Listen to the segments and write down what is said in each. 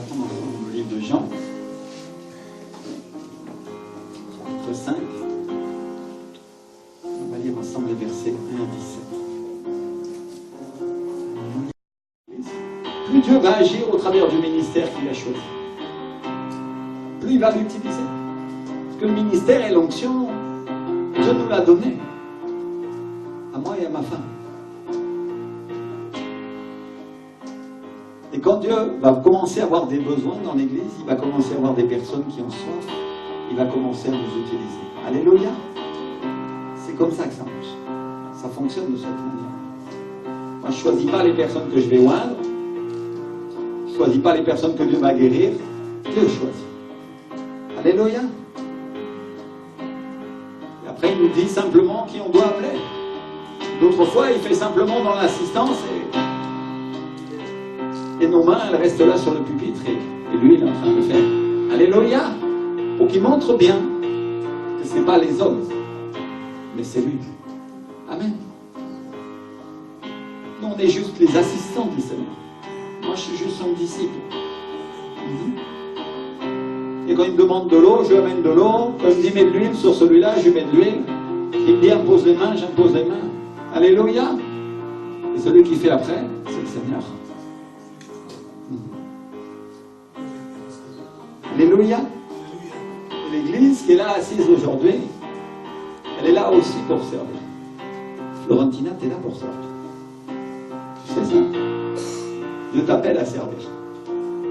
prendre ensemble le livre de Jean, chapitre 5. On va lire ensemble les versets 1 à 17. Plus Dieu va agir au travers du ministère qu'il a choisi, plus il va l'utiliser. Parce que le ministère et l'onction, Dieu nous l'a donné, à moi et à ma femme. Et quand Dieu va commencer à avoir des besoins dans l'Église, il va commencer à avoir des personnes qui ont soif, il va commencer à nous utiliser. Alléluia. C'est comme ça que ça marche. Ça fonctionne de cette manière. Moi, je ne choisis pas les personnes que je vais oindre, je ne choisis pas les personnes que Dieu va guérir, Dieu choisit. Alléluia. Et après, il nous dit simplement qui on doit appeler. D'autres fois, il fait simplement dans l'assistance et nos mains, elles restent là sur le pupitre et lui, il est en train de le faire. Alléluia. Pour qu'il montre bien que ce n'est pas les hommes, mais c'est lui. Amen. Nous, on est juste les assistants du Seigneur. Moi, je suis juste son disciple. Et quand il me demande de l'eau, je lui amène de l'eau. Quand il me dit mets de l'huile sur celui-là, je lui mets de l'huile. Il me dit impose les mains, j'impose les mains. Alléluia. Et celui qui fait après, c'est le Seigneur. Alléluia. Et l'Église qui est là assise aujourd'hui, elle est là aussi pour servir. Florentina, tu es là pour servir. Tu sais ça? Dieu t'appelle à servir.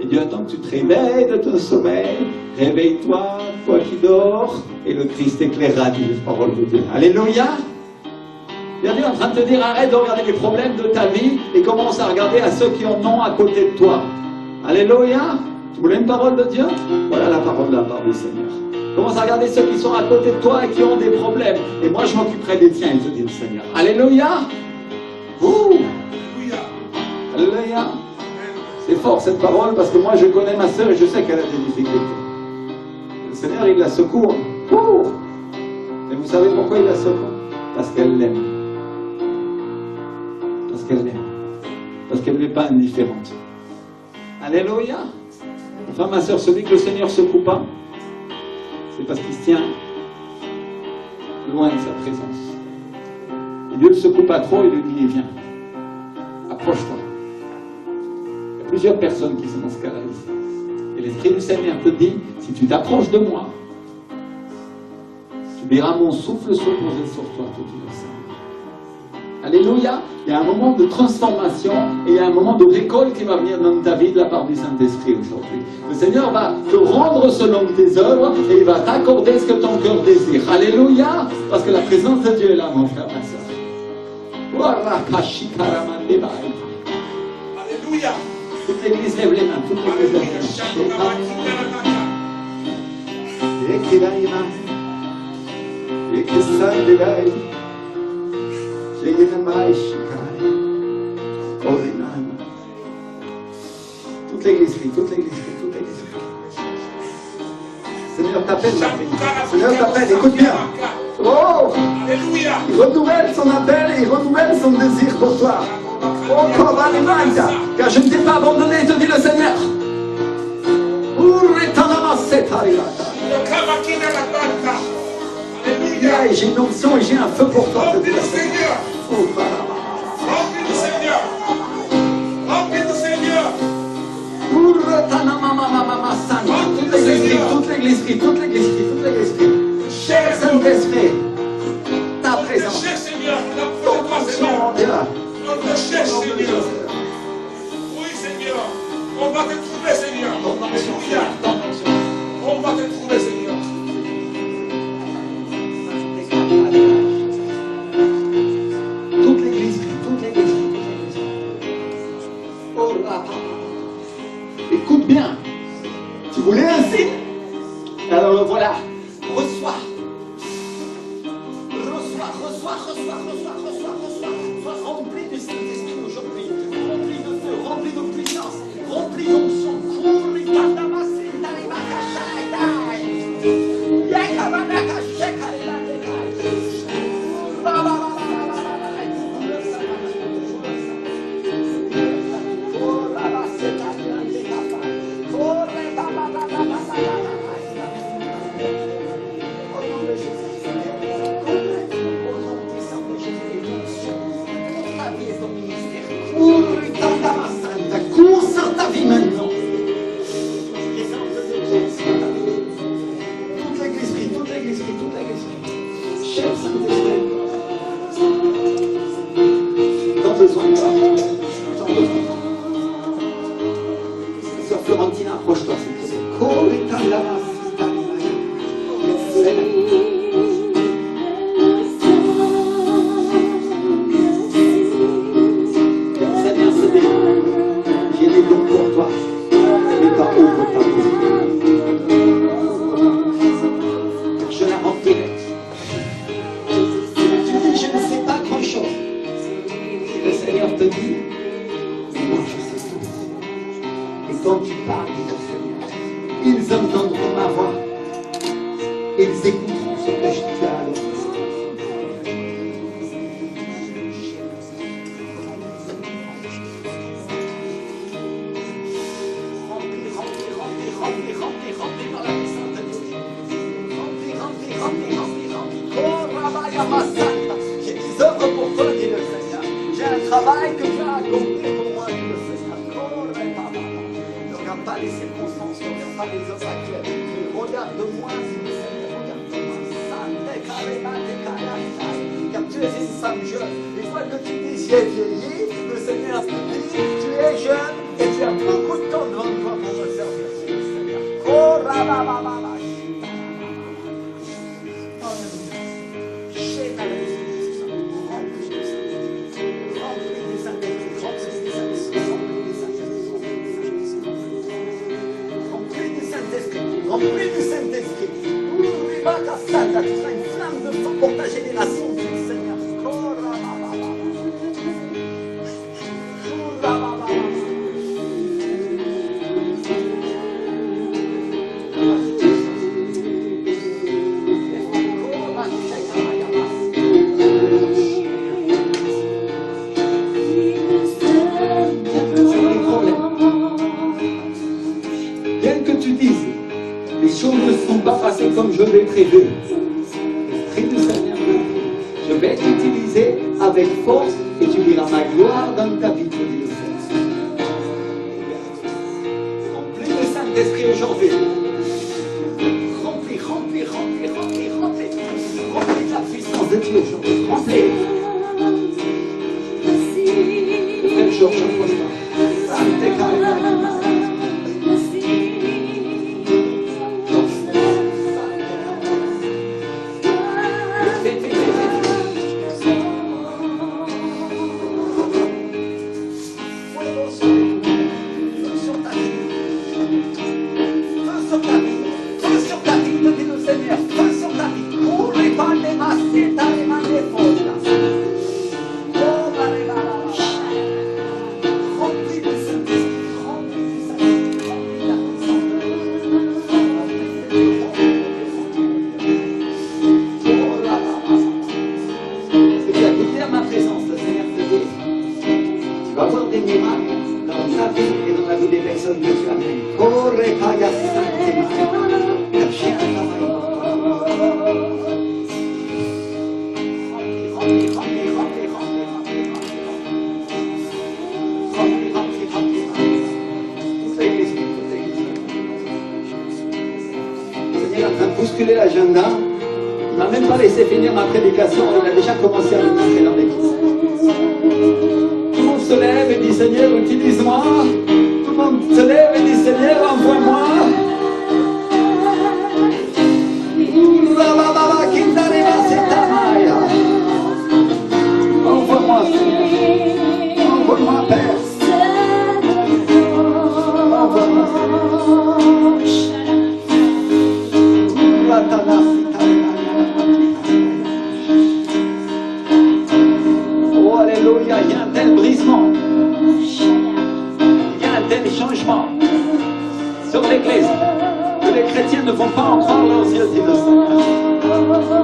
Et Dieu attend que tu te réveilles de ton sommeil. Réveille-toi, toi qui dors, et le Christ éclairera, dit la parole de Dieu. Alléluia. Dieu est en train de te dire, arrête de regarder les problèmes de ta vie et commence à regarder à ceux qui en ont à côté de toi. Alléluia. Tu voulais une parole de Dieu? Voilà la parole de la part du Seigneur. Commence à regarder ceux qui sont à côté de toi et qui ont des problèmes. Et moi, je m'occuperai des tiens, il te dit le Seigneur. Alléluia. Ouh. Alléluia. C'est fort cette parole parce que moi, je connais ma sœur et je sais qu'elle a des difficultés. Le Seigneur, il la secourt. Ouh. Et vous savez pourquoi il la secourt? Parce qu'elle l'aime. Parce qu'elle l'aime. Parce qu'elle n'est pas indifférente. Alléluia. Enfin, ma sœur, celui que le Seigneur ne secoue pas, c'est parce qu'il se tient loin de sa présence. Et Dieu ne secoue pas trop, il lui dit, viens, approche-toi. Il y a plusieurs personnes qui sont dans ce cas-là ici. Et l'Esprit du Seigneur te dit, si tu t'approches de moi, tu verras mon souffle se poser sur toi toute une semaine. Alléluia. Il y a un moment de transformation et il y a un moment de récolte qui va venir dans ta vie de la part du Saint-Esprit aujourd'hui. Le Seigneur va te rendre selon tes œuvres et il va t'accorder ce que ton cœur désire. Alléluia. Parce que la présence de Dieu est là, mon frère, ma soeur. Alléluia. Toute l'église lève les mains. Toute l'église lève les mains. Toute l'église crie, toute l'église crie, toute l'église crie. Seigneur t'appelle, ma fille. Seigneur t'appelle, écoute bien. Oh! Il renouvelle son appel et il renouvelle son désir pour toi. Oh, Kovalimanda, car je ne t'ai pas abandonné, te dit le Seigneur. Alléluia, et j'ai une onction et j'ai un feu pour toi. Remplis le Seigneur. Remplis le Seigneur. Remplis le Seigneur. Toute l'église crie, toute l'église crie, toute l'église crie. Cher Saint-Esprit, ta présence. Cher Seigneur, ton Seigneur. Notre cher Seigneur. Oui, Seigneur. On va te trouver, Seigneur. Alléluia. On va te trouver, Seigneur. Toute l'église crie, toute l'église crie, toute l'église crie. Oh là. Écoute bien. Tu voulais un signe? Alors le voilà Seigneur te dit, mais moi je sais tout. Et quand tu parles, Seigneur, ils entendront ma voix. Et ils écouteront ce que je dis à leur. J'ai des œuvres pour toi, dit le Seigneur. J'ai un travail que tu as accompli pour moi, dit le Seigneur. Ne regarde pas les circonstances, ne regarde pas les obstacles. Regarde-moi, dit le Seigneur. Regarde-moi. Car tu es une femme jeune. Une fois que tu dis j'ai vieilli, le Seigneur te dit tu es jeune et tu as beaucoup de temps devant toi pour me servir, dit le Seigneur. Oh, rababababa. Remplis du Saint-Esprit. Ouvre ta salle, tu seras une flamme de feu pour ta génération, dit le Seigneur. Comme je l'ai prévu. L'Esprit du Seigneur, je vais t'utiliser avec force et tu verras ma gloire dans ta vie, dit le Seigneur. Remplis le Saint-Esprit aujourd'hui. Remplis de la puissance de Dieu aujourd'hui. Remplis. Frère Georges, bousculer l'agenda. Il ne m'a même pas laissé finir ma prédication. Il a déjà commencé à ministrer dans l'église. Tout le monde se lève et dit Seigneur, utilise-moi. Tout le monde se lève et dit Seigneur, envoie-moi. Envoie-moi, Seigneur. Envoie-moi, Père. Envoie-moi, oh, alléluia, il y a un tel brisement. Il y a un tel changement sur l'église que les chrétiens ne vont pas en croire leurs yeux, dit le Seigneur.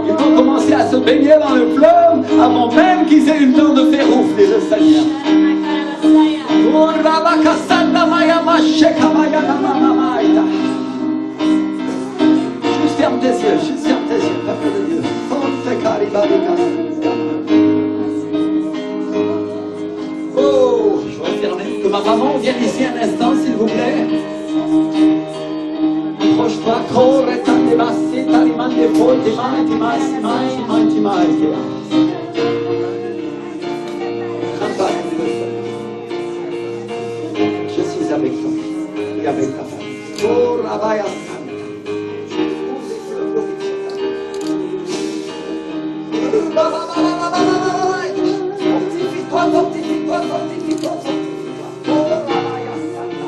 Ils vont commencer à se baigner dans le fleuve avant même qu'ils aient eu le temps de faire ouf, dit le Seigneur. Juste ferme tes yeux, peuple de Dieu. Oh, je vais fermer. Que ma maman vienne ici un instant, s'il vous plaît. Approche-toi, corre, tante bassi, talimande, forti, mai. Je suis avec toi et avec ta famille. Oh, Rabaya Santa. Fortifie-toi. Oh, Rabaya Santa.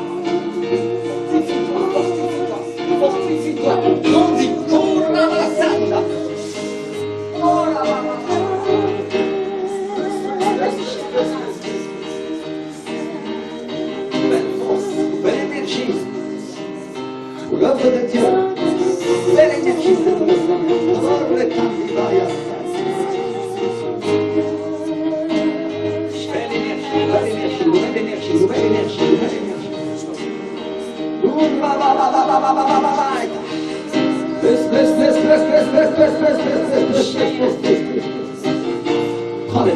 Fortifie-toi. Grandis. Oh, Rabaya Santa. Oh, Rabaya Santa. nouvelle énergie, nouvelle énergie. Prends-le.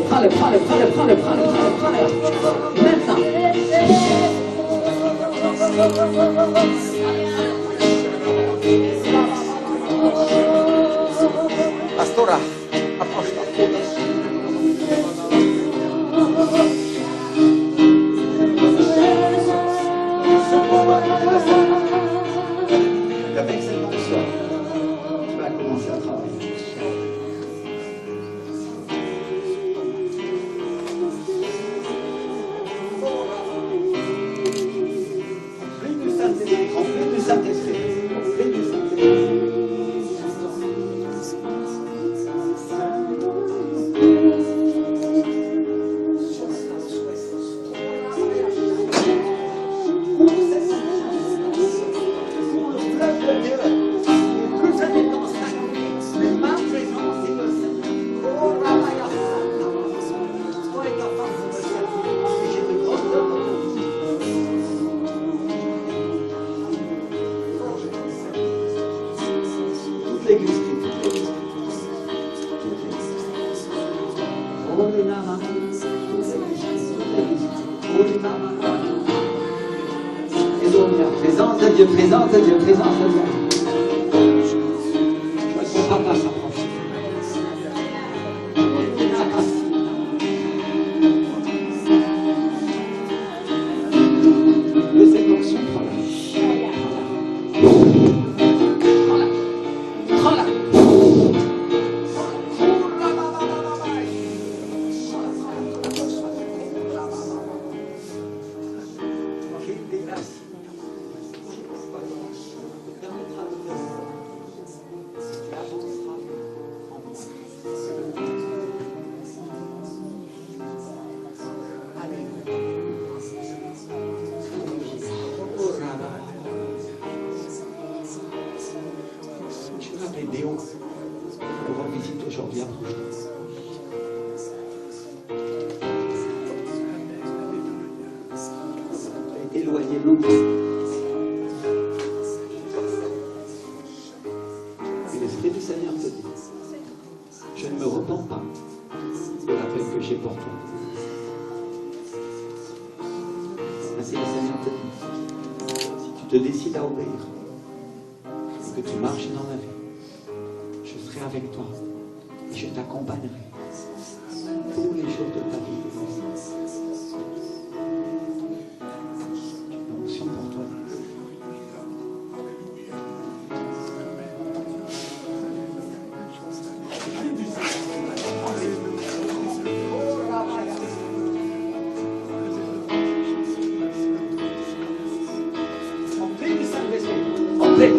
Maintenant. Pastora, approche-toi. Avec cette onction, tu vas commencer à travailler. Remplis du Saint-Esprit, remplis du Saint-Esprit, remplis du Saint-Esprit. Présence de Dieu, présence de Dieu, présence de Dieu. Je vois que mon papa s'approche. De cette onction, prends-la. Prends-la. Déo, on rend visite aujourd'hui à Proche. Tu as été éloigné longtemps. Et l'Esprit du Seigneur te dit, je ne me repens pas de l'appel que j'ai pour toi. Ainsi le Seigneur te dit, si tu te décides à obéir, et que tu marches dans la vie, je serai avec toi et je t'accompagnerai tous les jours de ta vie. J'ai une onction pour toi. Remplis du Saint-Esprit. Remplis.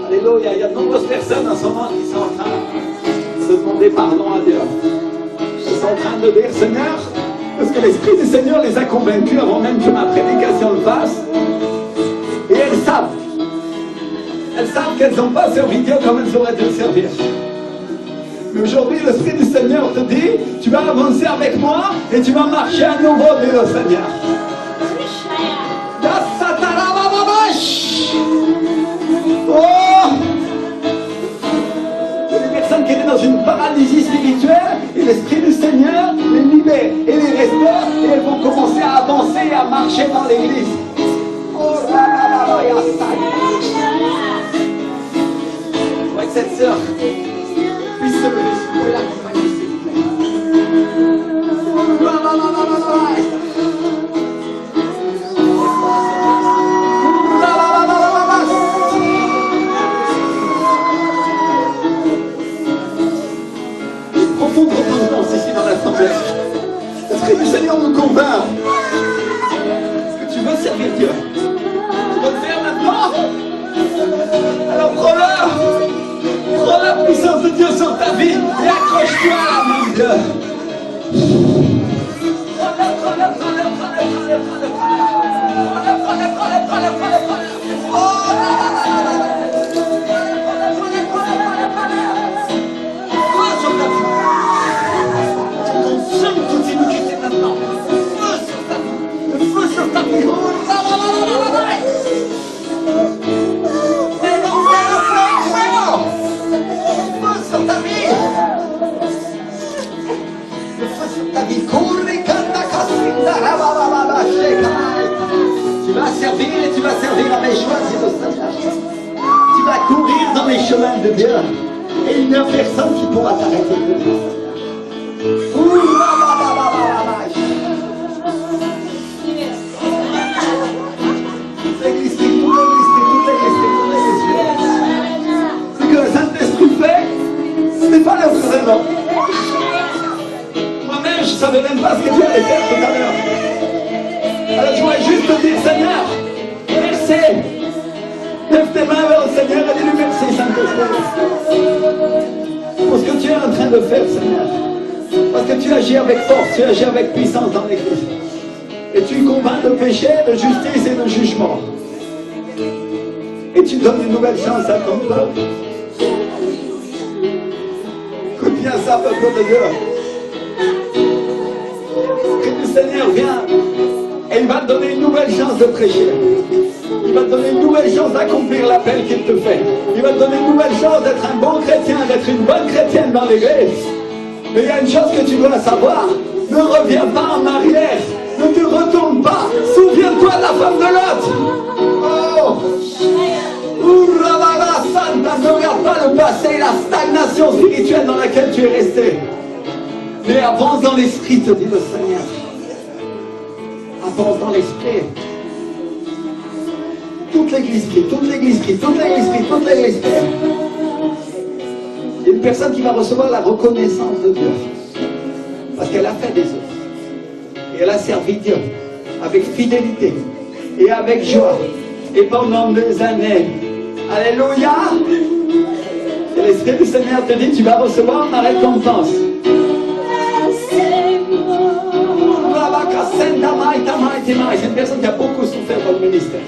Alléluia. Il y a de nombreuses personnes en ce moment qui sont en train de se demander pardon à Dieu. Ils sont en train de dire, Seigneur, parce que l'Esprit du Seigneur les a convaincus avant même que ma prédication le fasse. Et elles savent qu'elles n'ont pas servi Dieu comme elles auraient dû le servir. Mais aujourd'hui, l'Esprit du Seigneur te dit, tu vas avancer avec moi et tu vas marcher à nouveau, dit le Seigneur. Oh! Il y a des personnes qui étaient dans une paralysie spirituelle et l'Esprit du Seigneur les libère et les restaure et elles vont commencer à avancer et à marcher dans l'église. Oh là là là là, il y a ça. Je crois que cette sœur puisse se lever, si vous pouvez l'accompagner, s'il vous plaît. Là là là là là là. Profonde repentance ici dans l'assemblée. L'Esprit du Seigneur nous convainc. Est-ce que tu veux servir Dieu? Tu veux le faire maintenant? Alors prends-le. Prends la puissance de Dieu sur ta vie et accroche-toi à la main de Dieu. Tu vas servir et tu vas servir avec joie, dit le Seigneur. Tu vas courir dans les chemins de Dieu et il n'y a personne qui pourra t'arrêter de Dieu. Toute l'église, ce que le Saint-Esprit fait, ce n'est pas le vraiment. Moi-même, je ne savais même pas ce que Dieu allait faire tout à l'heure. Alors je voulais juste te dire, Seigneur, merci. Lève tes mains vers le Seigneur et dis-lui merci, Saint-Esprit. Pour ce que tu es en train de faire, Seigneur. Parce que tu agis avec force, tu agis avec puissance dans l'église. Et tu convaincs de péché, de justice et de jugement. Et tu donnes une nouvelle chance à ton peuple. Écoute bien ça, peuple de Dieu. Que le Seigneur vient. Et il va te donner une nouvelle chance de prêcher. Il va te donner une nouvelle chance d'accomplir l'appel qu'il te fait. Il va te donner une nouvelle chance d'être un bon chrétien, d'être une bonne chrétienne dans l'église. Mais il y a une chose que tu dois savoir. Ne reviens pas en arrière. Ne te retourne pas. Souviens-toi de la femme de Lot. Oh! Ourababa Santa, ne regarde pas le passé, la stagnation spirituelle dans laquelle tu es resté. Mais avance dans l'esprit, te dit le Seigneur. Avance dans l'esprit. Toute l'église prie, toute l'église prie, toute l'église prie, toute l'église prie. Il y a une personne qui va recevoir la reconnaissance de Dieu. Parce qu'elle a fait des œuvres. Et elle a servi Dieu avec fidélité et avec joie. Et pendant des années. Alléluia. Et l'Esprit du Seigneur te dit, tu vas recevoir ma récompense. C'est une personne qui a beaucoup souffert dans le ministère.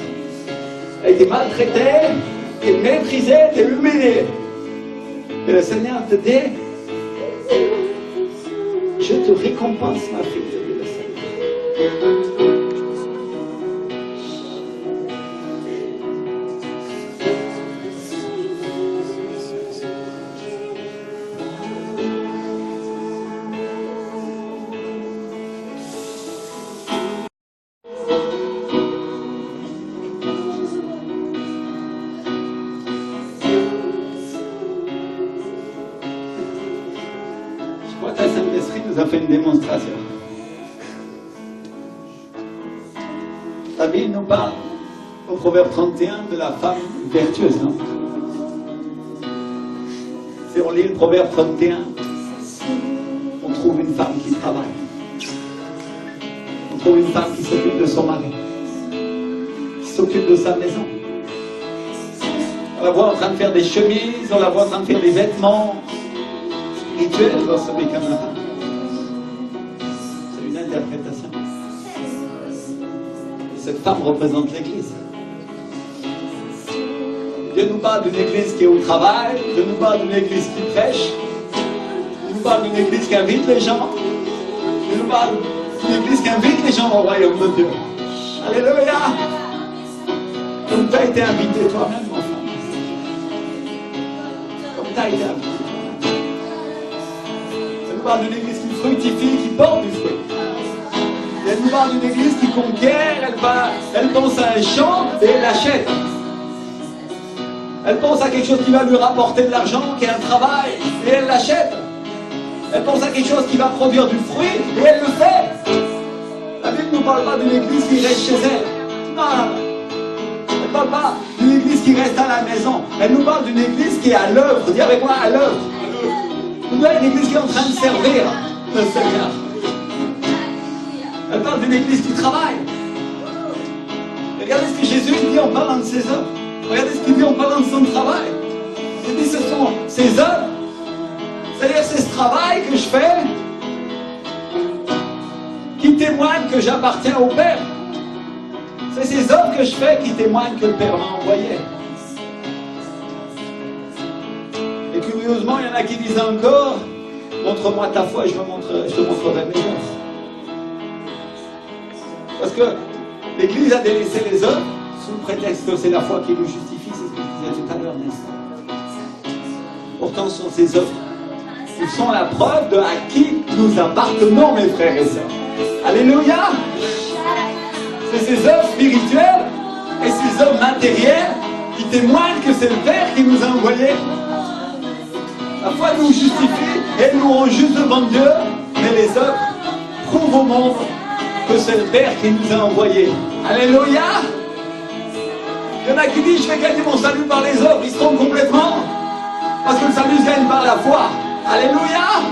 Elle a été maltraitée, elle est méprisée, elle est humiliée. Et le Seigneur te dit, je te récompense, ma fille, te dit le Seigneur. Le Saint-Esprit nous a fait une démonstration. La Bible nous parle au Proverbe 31 de la femme vertueuse, non? Si on lit le Proverbe 31, on trouve une femme qui travaille. On trouve une femme qui s'occupe de son mari, qui s'occupe de sa maison, On la voit en train de faire des chemises, on la voit en train de faire des vêtements spirituels dans ce mécanisme. C'est une interprétation. Et cette femme représente l'Église. Dieu nous parle d'une Église qui est au travail, Dieu nous parle d'une Église qui prêche, Dieu nous parle d'une Église qui invite les gens, Dieu nous parle d'une Église qui invite les gens au royaume de Dieu. Alléluia! Comme tu as été invité toi-même, mon frère. Comme tu as été invité. Ça nous parle d'une Église qui fructifie, qui porte du fruit. Elle nous parle d'une Église qui conquiert, elle pense à un champ et elle l'achète. Elle pense à quelque chose qui va lui rapporter de l'argent, qui est un travail, et elle l'achète. Elle pense à quelque chose qui va produire du fruit, et elle le fait. La Bible ne nous parle pas d'une église qui reste chez elle. Non. Elle ne parle pas d'une église qui reste à la maison. Elle nous parle d'une église qui est à l'œuvre. Dis avec moi, à l'œuvre. Nous avons une église qui est en train de servir le Seigneur. Elle parle d'une église qui travaille. Et regardez ce que Jésus dit en parlant de ses œuvres. Regardez ce qu'il dit en parlant de son travail. Il dit ce sont ses œuvres. C'est-à-dire c'est ce travail que je fais qui témoigne que j'appartiens au Père. C'est ces œuvres que je fais qui témoignent que le Père m'a envoyé. Et curieusement, il y en a qui disent encore, montre-moi ta foi et je te montrerai mes œuvres. Parce que l'Église a délaissé les œuvres sous le prétexte que c'est la foi qui nous justifie, c'est ce que je disais tout à l'heure, n'est-ce pas? Pourtant, ce sont ces œuvres. Ils sont la preuve de à qui nous appartenons, mes frères et sœurs. Alléluia! C'est ces œuvres spirituelles et ces œuvres matérielles qui témoignent que c'est le Père qui nous a envoyés. La foi nous justifie et nous rend juste devant Dieu, mais les œuvres prouvent au monde que c'est le Père qui nous a envoyés. Alléluia! Il y en a qui disent, je vais gagner mon salut par les œuvres. Ils se trompent complètement. Parce que le salut se gagne par la foi. Alléluia!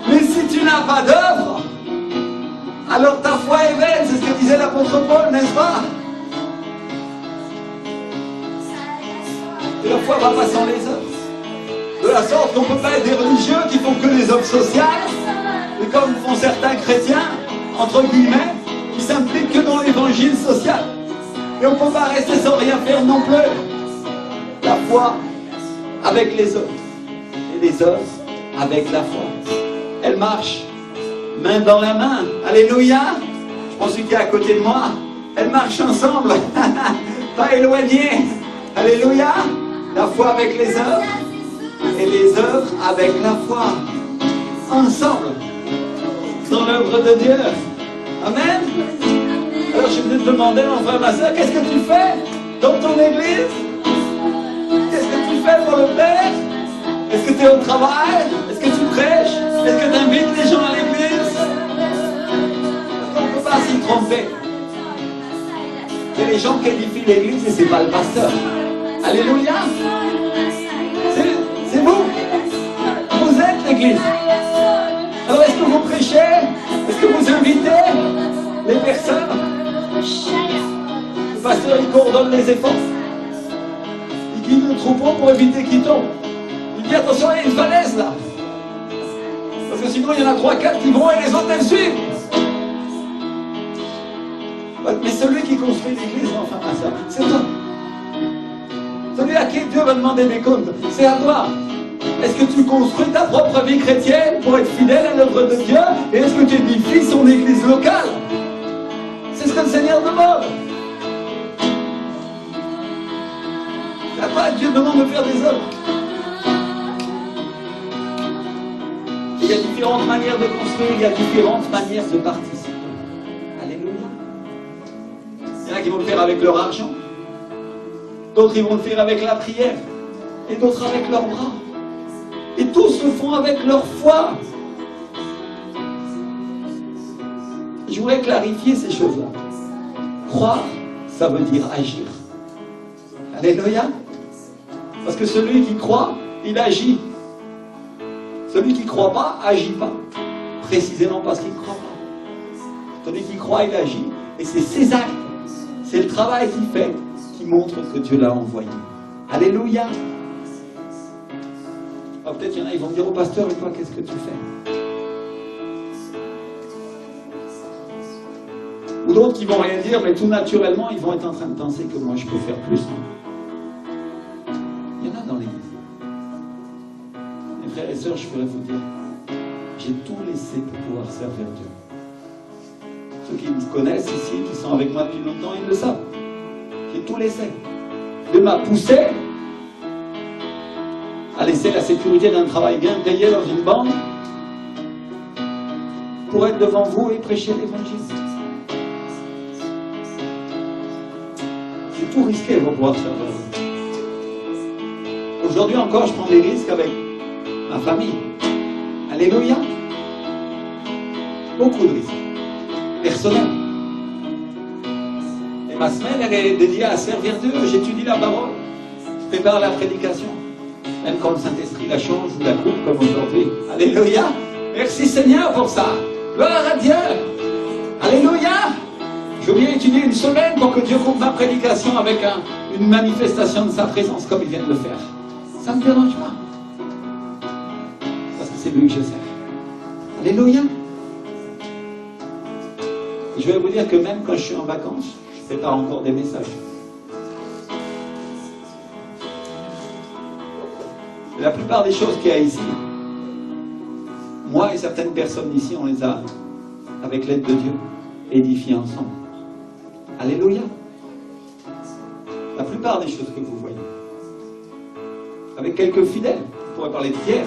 Mais si tu n'as pas d'œuvre, alors ta foi est vaine. C'est ce que disait l'apôtre Paul, n'est-ce pas? Et la foi va pas sans les œuvres. De la sorte qu'on ne peut pas être des religieux qui font que des œuvres sociales, et comme font certains chrétiens, entre guillemets, qui s'impliquent que dans l'évangile social. Et on ne peut pas rester sans rien faire non plus. La foi avec les œuvres. Et les œuvres avec la foi. Elle marche main dans la main. Alléluia. Je pense qu'il est à côté de moi. Elles marchent ensemble. Pas éloignées. Alléluia. La foi avec les œuvres. Et les œuvres avec la foi. Ensemble. Dans l'œuvre de Dieu. Amen. Alors je vais te demander, mon frère, ma soeur, qu'est-ce que tu fais dans ton église? Qu'est-ce que tu fais pour le Père? Est-ce que tu es au travail? Est-ce que tu prêches? Est-ce que tu invites les gens à l'église? Parce qu'on ne peut pas s'y tromper. C'est les gens qui édifient l'église et ce n'est pas le pasteur. Alléluia! C'est vous! Vous êtes l'église! Alors est-ce que vous prêchez? Est-ce que vous invitez les personnes? Le pasteur, il coordonne les efforts. Il guide le troupeau pour éviter qu'il tombe. Il dit attention, il y a une falaise là. Parce que sinon, il y en a 3-4 qui vont et les autres elles suivent. Mais celui qui construit l'église, enfin, ça, c'est toi. Celui à qui Dieu va demander des comptes, c'est à toi. Est-ce que tu construis ta propre vie chrétienne pour être fidèle à l'œuvre de Dieu? Et est-ce que tu édifies son église locale? C'est ce que le Seigneur demande. C'est à toi que Dieu demande de faire des œuvres. Il y a différentes manières de construire, il y a différentes manières de participer. Alléluia. Il y en a qui vont le faire avec leur argent. D'autres, ils vont le faire avec la prière. Et d'autres avec leurs bras. Et tous le font avec leur foi. Je voudrais clarifier ces choses-là. Croire, ça veut dire agir. Alléluia. Parce que celui qui croit, il agit. Celui qui ne croit pas, agit pas. Précisément parce qu'il ne croit pas. Celui qui croit, il agit. Et c'est ses actes. C'est le travail qu'il fait qui montre que Dieu l'a envoyé. Alléluia. Oh, peut-être il y en a, ils vont me dire, oh pasteur, et toi, qu'est-ce que tu fais? Ou d'autres qui vont rien dire, mais tout naturellement, ils vont être en train de penser que moi, je peux faire plus. Il y en a dans l'église. Mes frères et sœurs, je voudrais vous dire, j'ai tout laissé pour pouvoir servir Dieu. Ceux qui me connaissent ici, qui sont avec moi depuis longtemps, ils le savent. J'ai tout laissé. Dieu m'a poussé à laisser la sécurité d'un travail bien payé dans une banque pour être devant vous et prêcher l'évangile. J'ai tout risqué pour pouvoir servir Dieu. Aujourd'hui encore, je prends des risques avec ma famille. Alléluia. Beaucoup de risques. Personnels. Et ma semaine, elle est dédiée à servir Dieu. J'étudie la parole. Je prépare la prédication. Même quand le Saint-Esprit la change ou la coupe comme aujourd'hui. Alléluia. Merci Seigneur pour ça. Gloire à Dieu. Alléluia. Je viens étudier une semaine pour que Dieu coupe ma prédication avec une manifestation de sa présence comme il vient de le faire. Ça ne me dérange pas. Parce que c'est lui que je sers. Alléluia. Je vais vous dire que même quand je suis en vacances, je prépare encore des messages. Et la plupart des choses qu'il y a ici, moi et certaines personnes ici, on les a, avec l'aide de Dieu, édifiées ensemble. Alléluia. La plupart des choses que vous voyez. Avec quelques fidèles, on pourrait parler de Pierre.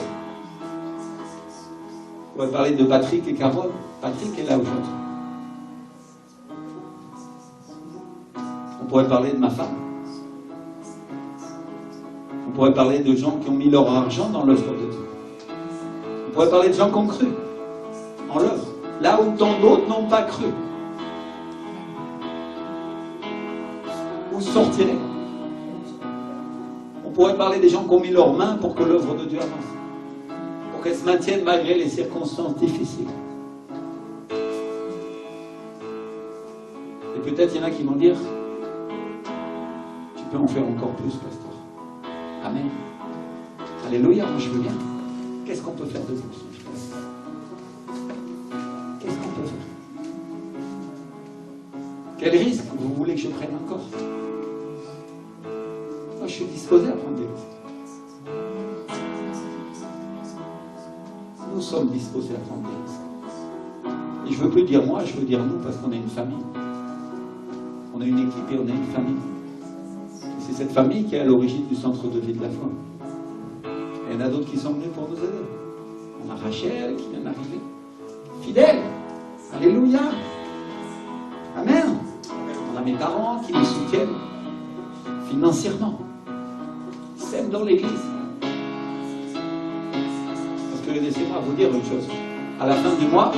On pourrait parler de Patrick et Carole. Patrick est là aujourd'hui. On pourrait parler de ma femme. On pourrait parler de gens qui ont mis leur argent dans l'œuvre de Dieu. On pourrait parler de gens qui ont cru en l'œuvre, là où tant d'autres n'ont pas cru. Où sortiraient. On pourrait parler des gens qui ont mis leurs mains pour que l'œuvre de Dieu avance. Pour qu'elle se maintienne malgré les circonstances difficiles. Et peut-être il y en a qui vont dire, tu peux en faire encore plus, pasteur. Amen. Alléluia, moi je veux bien. Qu'est-ce qu'on peut faire de plus? Qu'est-ce qu'on peut faire? Quel risque vous voulez que je prenne encore? Moi je suis disposé à prendre des risques. Nous sommes disposés à prendre des risques. Et je ne veux plus dire moi, je veux dire nous, parce qu'on est une famille. On a une équipe et on est une famille. C'est cette famille qui est à l'origine du centre de vie de la foi. Et il y en a d'autres qui sont venus pour nous aider. On a Rachel qui vient d'arriver. Fidèle. Alléluia. Amen. On a mes parents qui me soutiennent financièrement. Ils s'aiment dans l'église. Parce que laissez-moi vous dire une chose. À la fin du mois,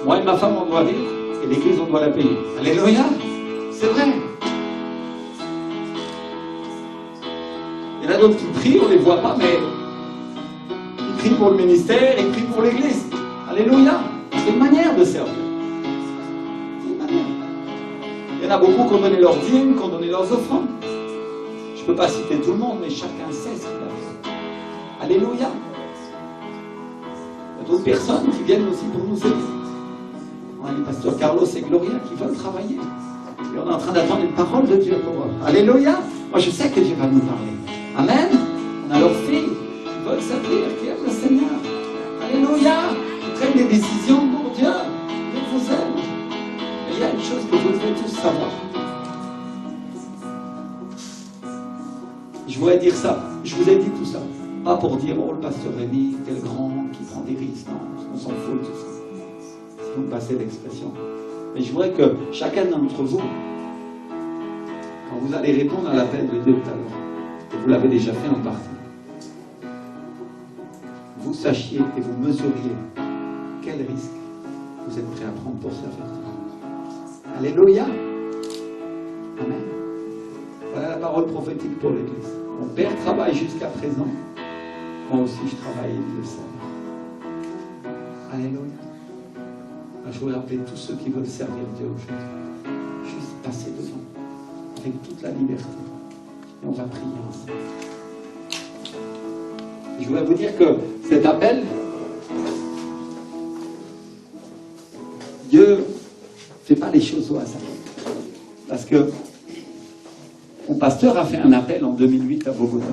moi et ma femme, on doit vivre. Et l'église, on doit la payer. Alléluia. C'est vrai. Il y en a d'autres qui prient, on ne les voit pas, mais ils prient pour le ministère, ils prient pour l'église. Alléluia. C'est une manière de servir. C'est une manière. Il y en a beaucoup qui ont donné leurs dîmes, qui ont donné leurs offrandes. Je ne peux pas citer tout le monde, mais chacun sait ce qu'il a fait. Alléluia. Il y a d'autres personnes qui viennent aussi pour nous aider. On a les pasteurs Carlos et Gloria qui veulent travailler. Et on est en train d'attendre une parole de Dieu pour eux. Alléluia. Moi je sais que Dieu va nous parler. Amen. On a leurs filles qui veulent servir, qui aiment le Seigneur. Alléluia. Qui prennent des décisions pour Dieu. Dieu vous aime. Et il y a une chose que vous devez tous savoir. Je voudrais dire ça. Je vous ai dit tout ça. Pas pour dire, oh le pasteur Rémi, tel grand qui prend des risques. Non, on s'en fout de tout ça. Si vous me passez l'expression. Mais je voudrais que chacun d'entre vous, quand vous allez répondre à l'appel de Dieu tout à l'heure, et vous l'avez déjà fait en partie, vous sachiez et vous mesuriez quel risque vous êtes prêt à prendre pour servir Dieu. Alléluia. Amen. Voilà la parole prophétique pour l'Église. Mon Père travaille jusqu'à présent. Moi aussi je travaille et Dieu le sait. Alléluia. Je voudrais appeler tous ceux qui veulent servir Dieu aujourd'hui. Juste passer devant avec toute la liberté. Et on va prier ensemble. Je voudrais vous dire que cet appel, Dieu ne fait pas les choses au hasard. Parce que mon pasteur a fait un appel en 2008 à Bogota.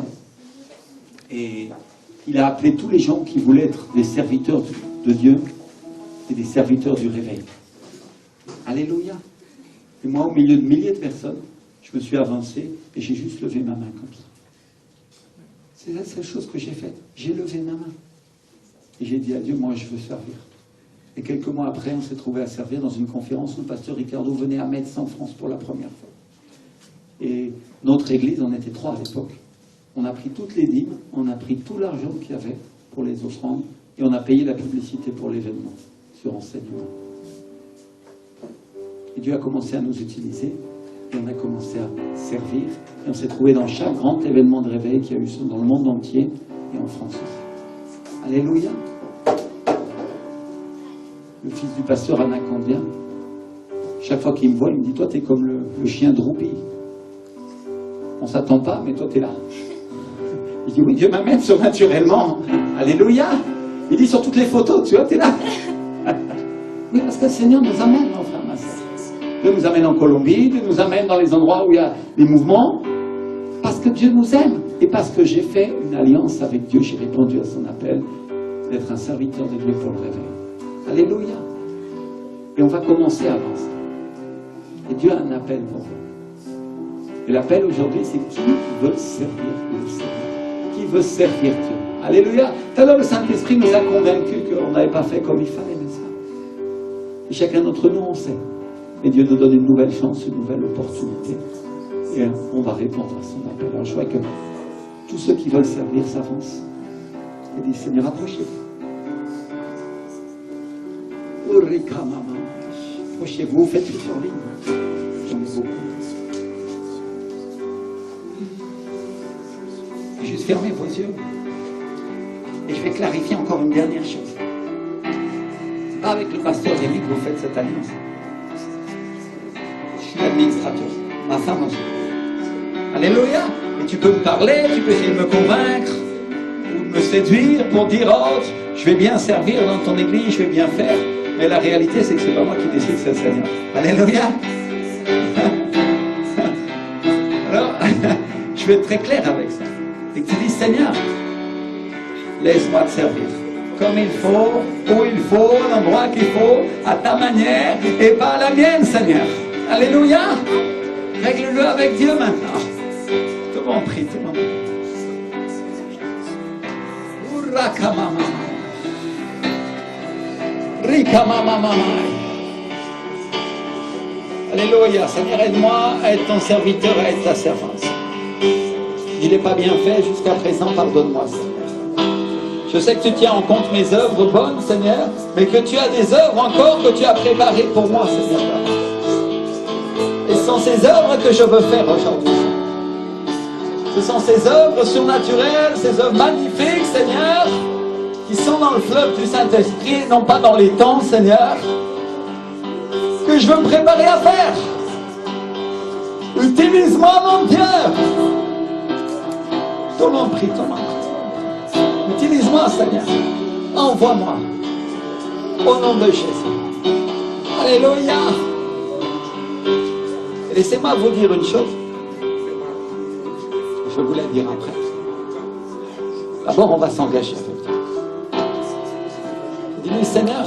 Et il a appelé tous les gens qui voulaient être des serviteurs de Dieu et des serviteurs du réveil. Alléluia. Et moi, au milieu de milliers de personnes, je me suis avancé et j'ai juste levé ma main comme ça. C'est la seule chose que j'ai faite. J'ai levé ma main. Et j'ai dit à Dieu, moi je veux servir. Et quelques mois après, on s'est trouvé à servir dans une conférence où le pasteur Ricardo venait à Metz en France pour la première fois. Et notre église, on était 3 à l'époque. On a pris toutes les dîmes, on a pris tout l'argent qu'il y avait pour les offrandes, et on a payé la publicité pour l'événement, sur enseignement. Et Dieu a commencé à nous utiliser, et on a commencé à servir, et on s'est trouvé dans chaque grand événement de réveil qu'il y a eu dans le monde entier, et en France aussi. Alléluia. Le fils du pasteur Anacondien, chaque fois qu'il me voit, il me dit, toi, t'es comme le chien de Roupi. On s'attend pas, mais toi, t'es là. Il dit, oui, Dieu m'amène surnaturellement. Alléluia. Il dit, sur toutes les photos, tu vois, t'es là. Oui, parce que le Seigneur nous amène, mon frère, ma soeur. Dieu nous amène en Colombie, Dieu nous amène dans les endroits où il y a des mouvements, parce que Dieu nous aime. Et parce que j'ai fait une alliance avec Dieu, j'ai répondu à son appel d'être un serviteur de Dieu pour le réveil. Alléluia. Et on va commencer à avancer. Et Dieu a un appel pour vous. Et l'appel aujourd'hui, c'est qui veut servir le Seigneur? Qui veut servir Dieu? Alléluia. Tout à l'heure, le Saint-Esprit nous a convaincus qu'on n'avait pas fait comme il fallait, n'est-ce pas? Et chacun d'entre nous, on sait. Et Dieu nous donne une nouvelle chance, une nouvelle opportunité. Et on va répondre à son appel. Alors je vois que tous ceux qui veulent servir s'avancent. Et disent, Seigneur, approchez-vous. Approchez-vous, faites tout sur ligne. J'en ai beaucoup. Juste fermez vos yeux. Et je vais clarifier encore une dernière chose. C'est pas avec le pasteur Rémi que vous faites cette alliance. Je suis l'administrateur. Ma femme aussi. Alléluia. Et tu peux me parler, tu peux essayer de me convaincre, ou de me séduire pour dire, oh, je vais bien servir dans ton église, je vais bien faire. Mais la réalité, c'est que c'est pas moi qui décide, c'est le Seigneur. Alléluia. Alors, je vais être très clair avec ça. Et que tu dis, Seigneur, laisse-moi te servir comme il faut, où il faut, à l'endroit qu'il faut, à ta manière et pas à la mienne, Seigneur. Alléluia. Règle-le avec Dieu maintenant. Tout le monde prie, tout le monde prie. Urakamama. Rikamama. Alléluia. Seigneur, aide-moi à être ton serviteur, à être ta servante. Il n'est pas bien fait jusqu'à présent, pardonne-moi, Seigneur. Je sais que tu tiens en compte mes œuvres bonnes, Seigneur, mais que tu as des œuvres encore que tu as préparées pour moi, Seigneur. Et ce sont ces œuvres que je veux faire aujourd'hui. Ce sont ces œuvres surnaturelles, ces œuvres magnifiques, Seigneur, qui sont dans le fleuve du Saint-Esprit, non pas dans les temps, Seigneur, que je veux me préparer à faire. Utilise-moi, mon Dieu. Tout le monde prie, tout le monde prie. Utilise-moi, Seigneur. Envoie-moi. Au nom de Jésus. Alléluia. Laissez-moi vous dire une chose. Je vous la dire après. D'abord, on va s'engager avec Dieu. Dis-lui, Seigneur,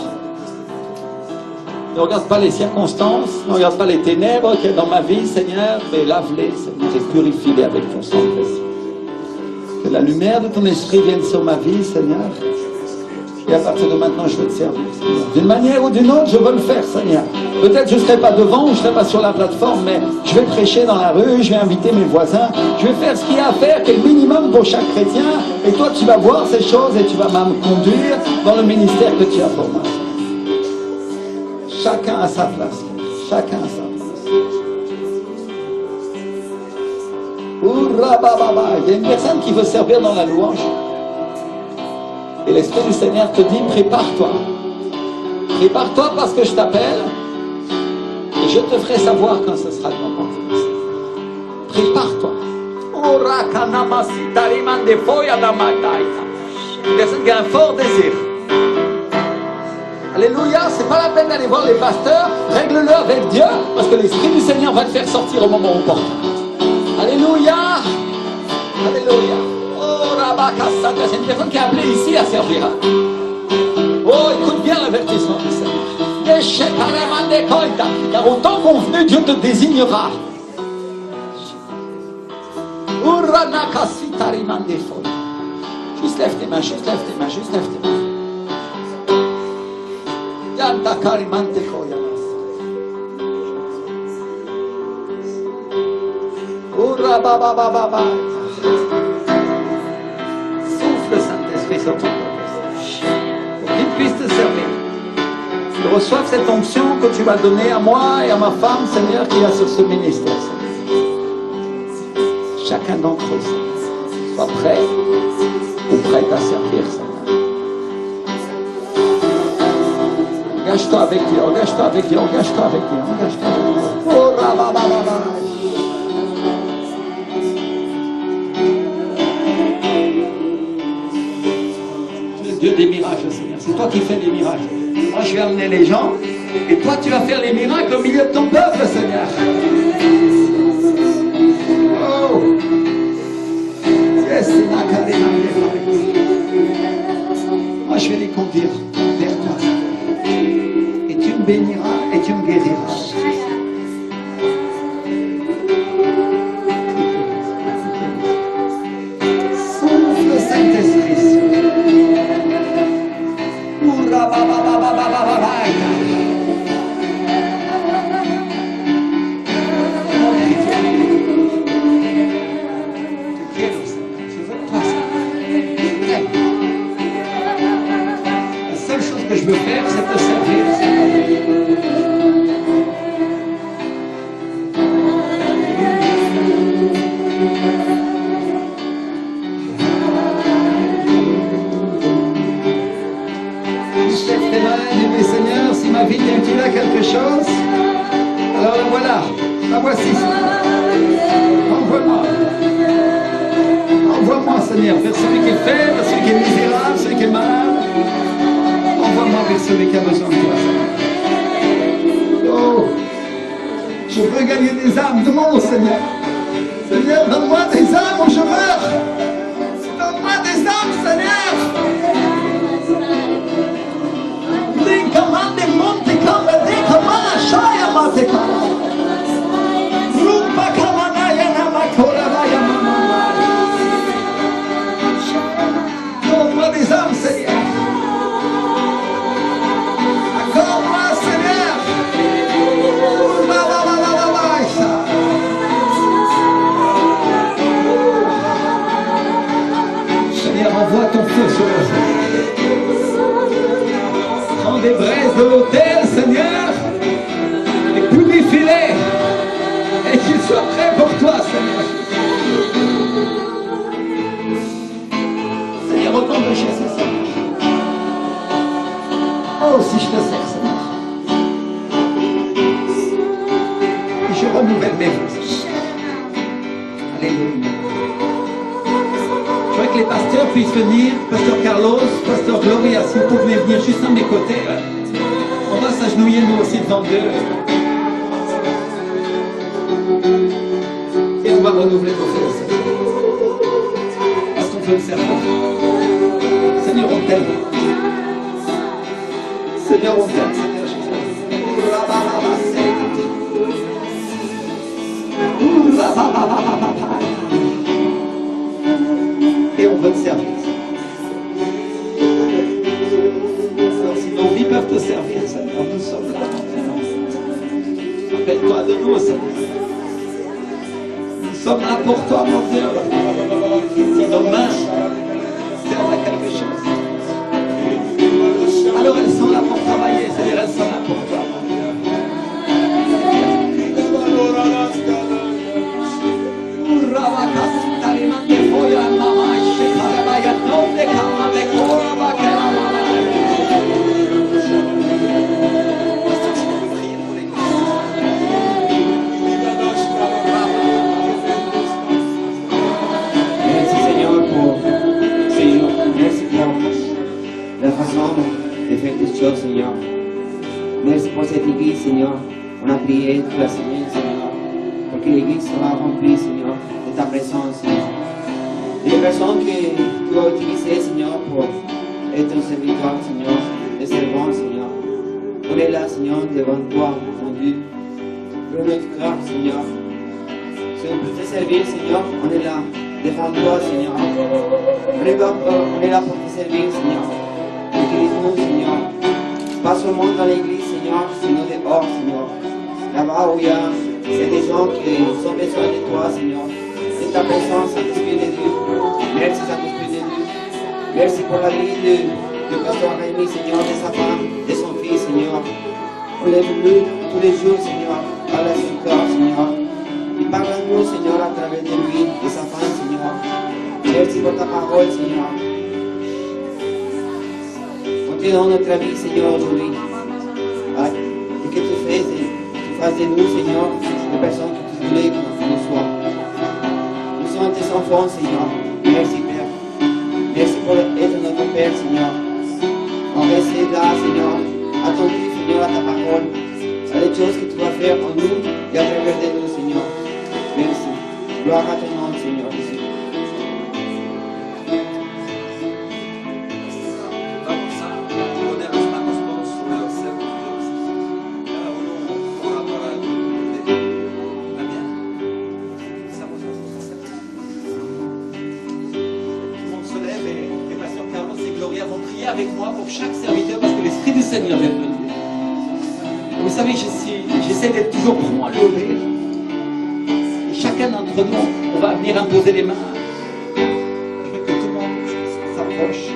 ne regarde pas les circonstances, ne regarde pas les ténèbres qu'il y a dans ma vie, Seigneur, mais lave-les, Seigneur, et purifie-les avec ton sang précieux. Que la lumière de ton esprit vienne sur ma vie, Seigneur. Et à partir de maintenant, je veux te servir, Seigneur. D'une manière ou d'une autre, je veux le faire, Seigneur. Peut-être je ne serai pas devant, je ne serai pas sur la plateforme, mais je vais prêcher dans la rue, je vais inviter mes voisins, je vais faire ce qu'il y a à faire, qui est le minimum pour chaque chrétien. Et toi, tu vas voir ces choses et tu vas me conduire dans le ministère que tu as pour moi. Chacun à sa place. Chacun à sa place. Il y a une personne qui veut servir dans la louange. Et l'Esprit du Seigneur te dit, prépare-toi. Prépare-toi parce que je t'appelle. Et je te ferai savoir quand ce sera le moment. Prépare-toi. Une personne qui a un fort désir. Alléluia, c'est pas la peine d'aller voir les pasteurs, règle-le avec Dieu, parce que l'Esprit du Seigneur va te faire sortir au moment opportun. Alléluia, alléluia. Oh, Rabakasata, c'est une personne qui est appelée ici à servir. Oh, écoute bien l'avertissement du Seigneur. Car au temps convenu, Dieu te désignera. Juste lève tes mains, juste lève tes mains, juste lève tes mains. Souffle, Saint-Esprit, sur ton peuple. Pour qu'il puisse te servir. Que reçoive cette onction que tu vas donner à moi et à ma femme, Seigneur, qui est sur ce ministère, Seigneur. Chacun d'entre eux, Seigneur, soit prêt ou prête à servir, Seigneur. Engage-toi avec Dieu, engage-toi avec Dieu, engage-toi avec Dieu, engage-toi avec Dieu. Oh, rabababa. Tu es le Dieu des miracles, Seigneur. C'est toi qui fais des miracles. Moi, je vais amener les gens, et toi, tu vas faire les miracles au milieu de ton peuple, Seigneur. Oh! Yes, moi, je vais les conduire vers toi. Et tu me béniras et tu me guériras. Souffle, Saint-Esprit. Que je veux faire, c'est te servir. Je lève tes mains et dis, Seigneur, si ma vie est utile à quelque chose, alors la voilà, la voici. Envoie-moi. Envoie-moi, Seigneur, vers celui qui est faible, vers celui qui est misérable, celui qui est malade. Envoie-moi vers celui qui a besoin de toi. Oh, je veux gagner des âmes. Demande au Seigneur. Seigneur, donne-moi des âmes où je meurs. Donne-moi des âmes, Seigneur. L'incommande monte comme des commandes. Chaya mate kara. Rumba kamana yana makora vaya mama. Donne-moi des âmes, Seigneur. Envoie ton feu sur la terre. Prends des braises de l'autel, Seigneur, et purifie-les, et qu'ils soient prêts pour toi, Seigneur. Seigneur, autant de Jésus, Seigneur. Oh, si je te sers, Seigneur. Et je renouvelle mes voeux. Alléluia. Je voudrais que les pasteurs puissent venir, Pasteur Carlos, Pasteur Gloria, si vous pouvez venir juste à mes côtés. Là. On va s'agenouiller nous aussi devant Dieu. Et on va renouveler nos voeux. Parce qu'on veut le servir. Seigneur, on t'aime. Seigneur, on t'aime, Seigneur Jésus. Et on veut te servir. Alors si nos vies peuvent te servir, Seigneur, nous sommes là maintenant. Rappelle-toi de nous, Seigneur. Nous sommes là pour toi, mon Dieu. Si nos mains servent à quelque chose, alors elles sont là pour travailler, Seigneur, elles sont là pour toi, mon Dieu. de faire des choses, Seigneur. Merci pour cette église, Seigneur. On a prié toute la semaine, Seigneur, pour que l'église soit remplie, Seigneur, de ta présence, Seigneur. Et les personnes que tu as utilisées, Seigneur, pour être un serviteur, Seigneur, des servants, Seigneur. On est là, Seigneur, devant toi, mon Dieu. Pour notre cœur, Seigneur. Si on peut te servir, Seigneur, on est là, devant toi, Seigneur. On est là pour te servir, Seigneur. Utilise-nous, Seigneur. Pas seulement dans l'église, Seigneur, sinon dehors, Seigneur. Là-bas où il y a des gens qui ont besoin de toi, Seigneur. De ta présence, Saint-Esprit de Dieu. Merci, Saint-Esprit de Dieu. Merci pour la vie de Pasteur Rémi, Seigneur, de sa femme, de son fils, Seigneur. On lève-le tous les jours, Seigneur. Parle à son cœur, Seigneur. Il parle à nous, Seigneur, à travers de lui, de sa femme, Seigneur. Merci pour ta parole, Seigneur. On te donne notre vie, Seigneur, aujourd'hui. Et que tu fasses de nous, Seigneur, les personnes que tu voulais que nous soyons. Nous sommes tes enfants, Seigneur. Merci, Père. Merci pour être notre Père, Seigneur. On reste là, Seigneur, attentif, Seigneur, à ta parole, à les choses que tu vas faire en nous et à travers de nous, Seigneur. Merci. Gloire à ton nom, Seigneur Jésus. Vamos a poner las manos todos sobre los cerros. Cada uno ora para el Amén. Estamos Tout le monde se lève et Pasteur Carlos et Gloria vont prier avec moi pour chaque serviteur parce que l'Esprit du Seigneur vient de me dire. Vous savez, j'essaie d'être toujours prompt à lever. Et chacun d'entre nous, on va venir imposer les mains. Je veux que tout le monde s'approche.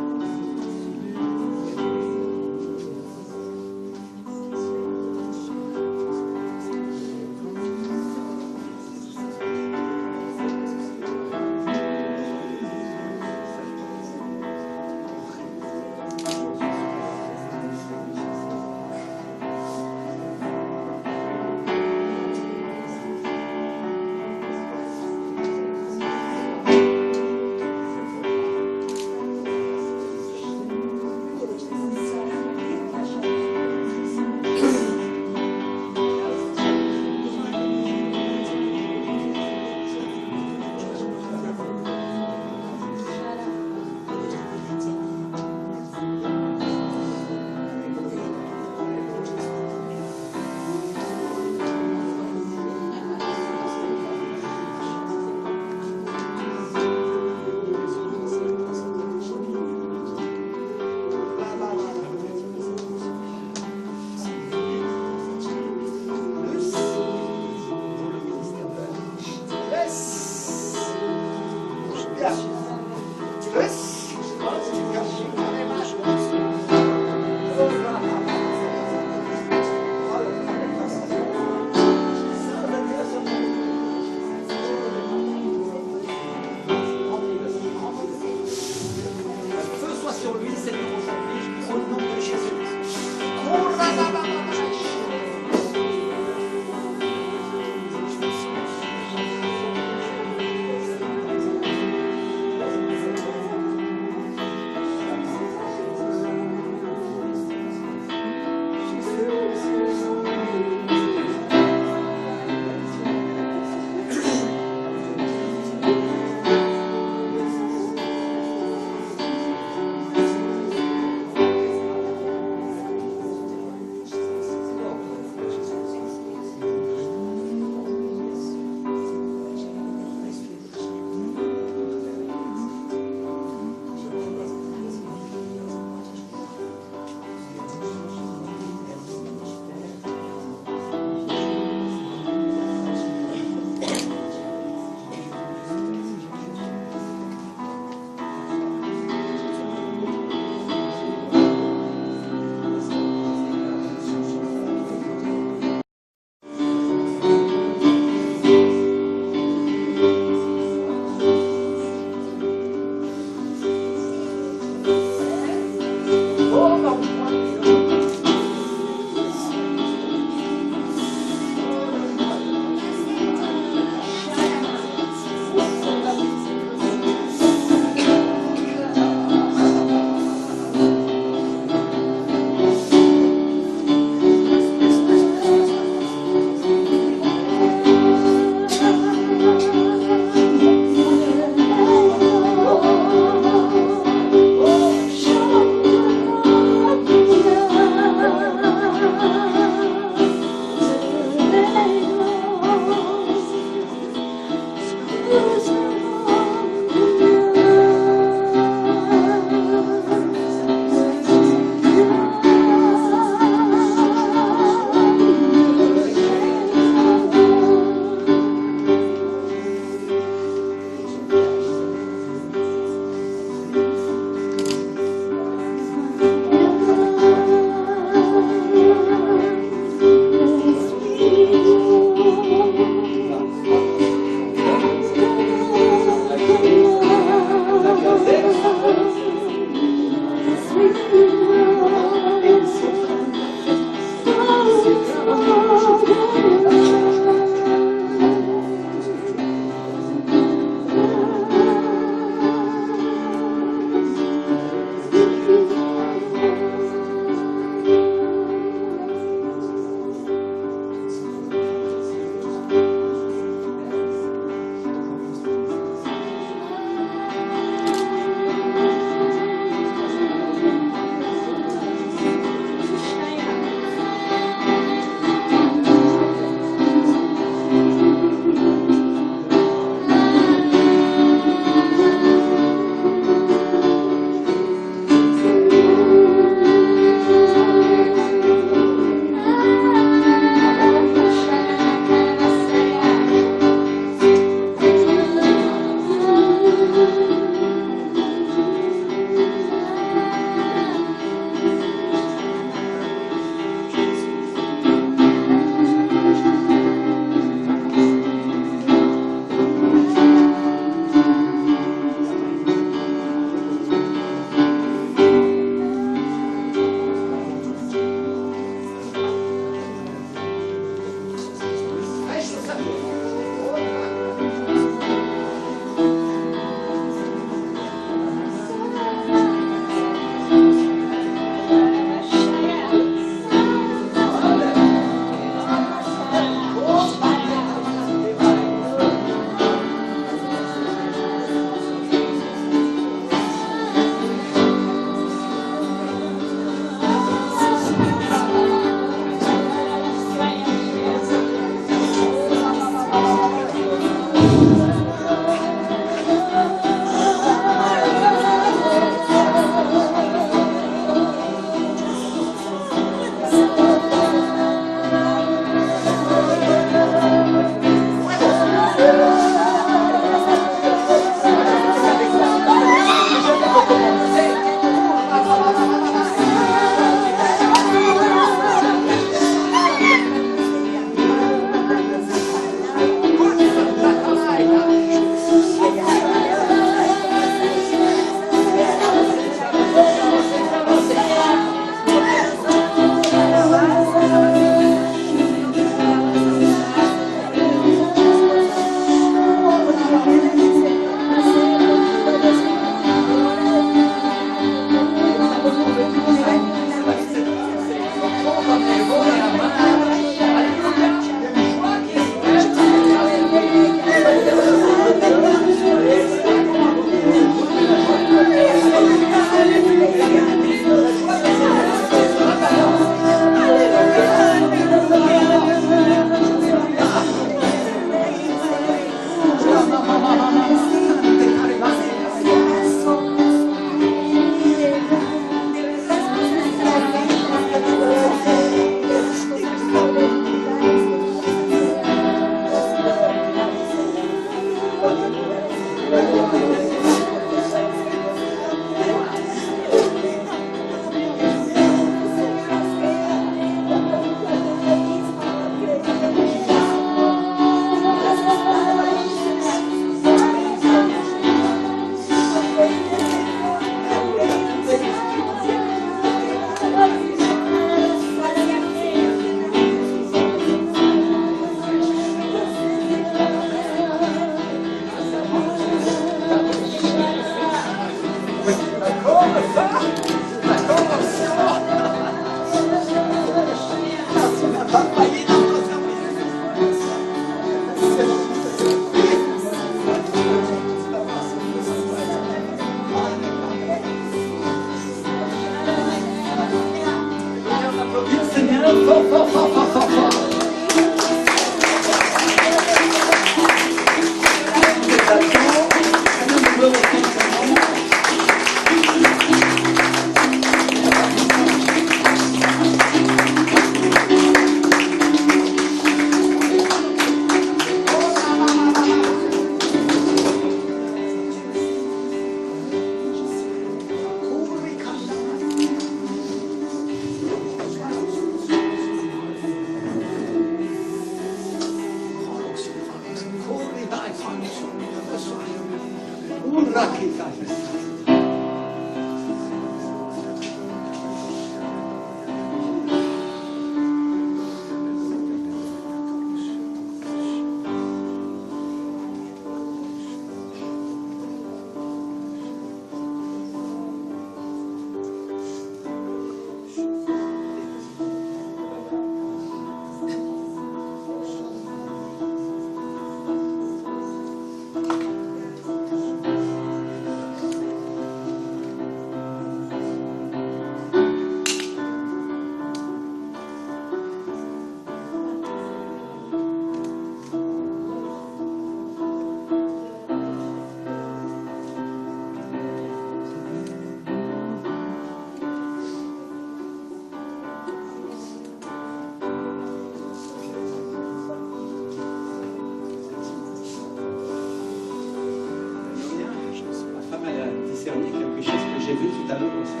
Quelque chose que j'ai vu tout à l'heure aussi.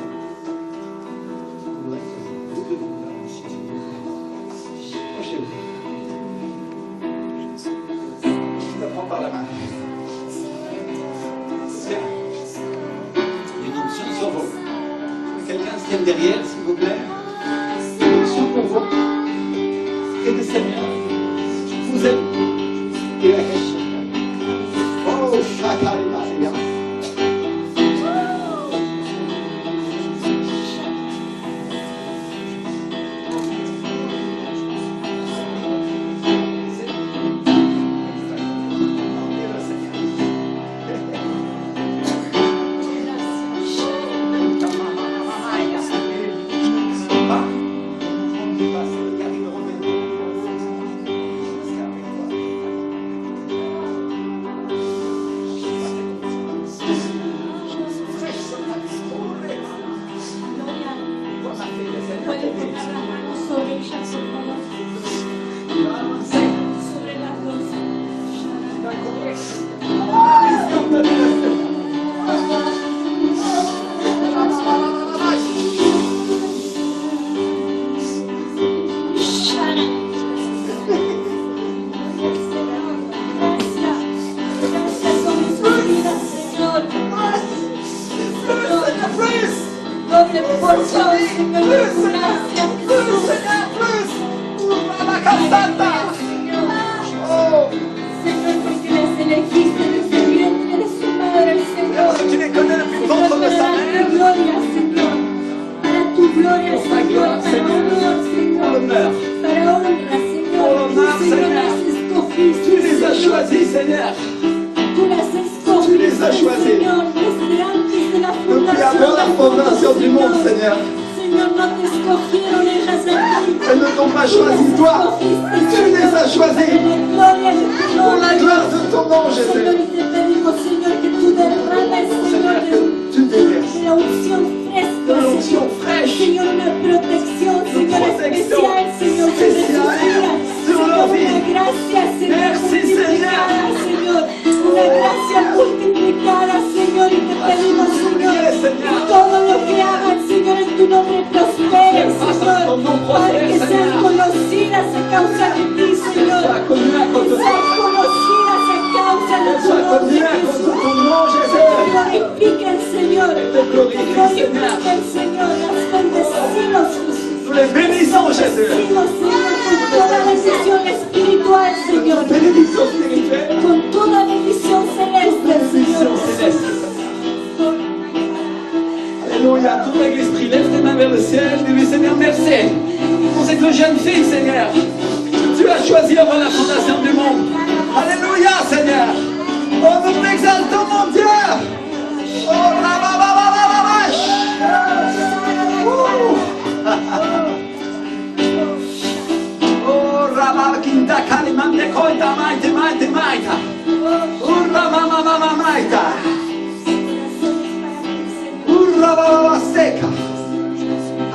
Approchez-vous. Je te prends par la main. Tiens. Une onction sur vous. Quelqu'un se tienne derrière, s'il vous plaît. Une onction pour vous. Et le Seigneur vous aime. Et la question. Oh, Shakarimaria.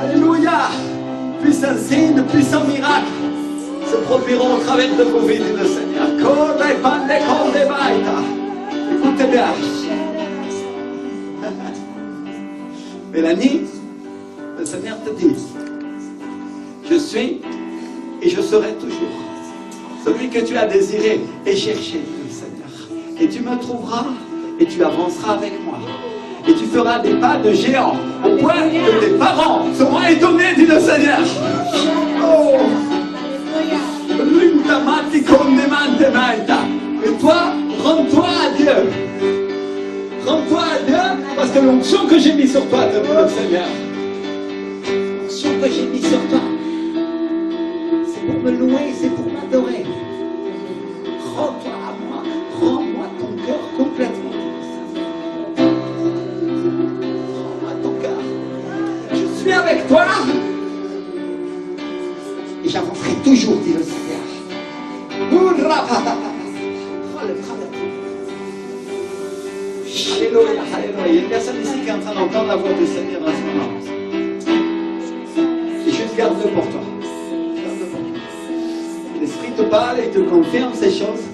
Alléluia. Puissant signe, puissant miracle se produiront au travers de vos vies, dit le Seigneur. Écoutez bien. Mélanie, le Seigneur te dit, je suis et je serai toujours celui que tu as désiré et cherché, dit le Seigneur. Et tu me trouveras et tu avanceras avec moi. Et tu feras des pas de géant, au point que tes parents seront étonnés, dit le Seigneur. Oh. Et toi, rends-toi à Dieu. Rends-toi à Dieu, parce que l'onction que j'ai mis sur toi, te dit le Seigneur. L'onction que j'ai mis sur toi, c'est pour me louer, c'est pour m'adorer. Rends-toi à moi, rends-moi ton cœur complètement. Rends-moi ton cœur. Je suis avec toi. Et j'avancerai toujours, dit le Seigneur. Oh, le travail. Alléluia, alléluia. Il y a une personne ici qui est en train d'entendre la voix du Seigneur en ce moment. Et juste garde-le pour toi. Garde-le pour toi. L'Esprit te parle et te confirme ces choses.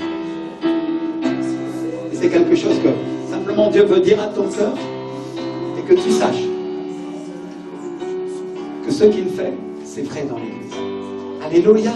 Et c'est quelque chose que simplement Dieu veut dire à ton cœur et que tu saches que ce qu'il fait, c'est vrai dans l'Église. Alléluia.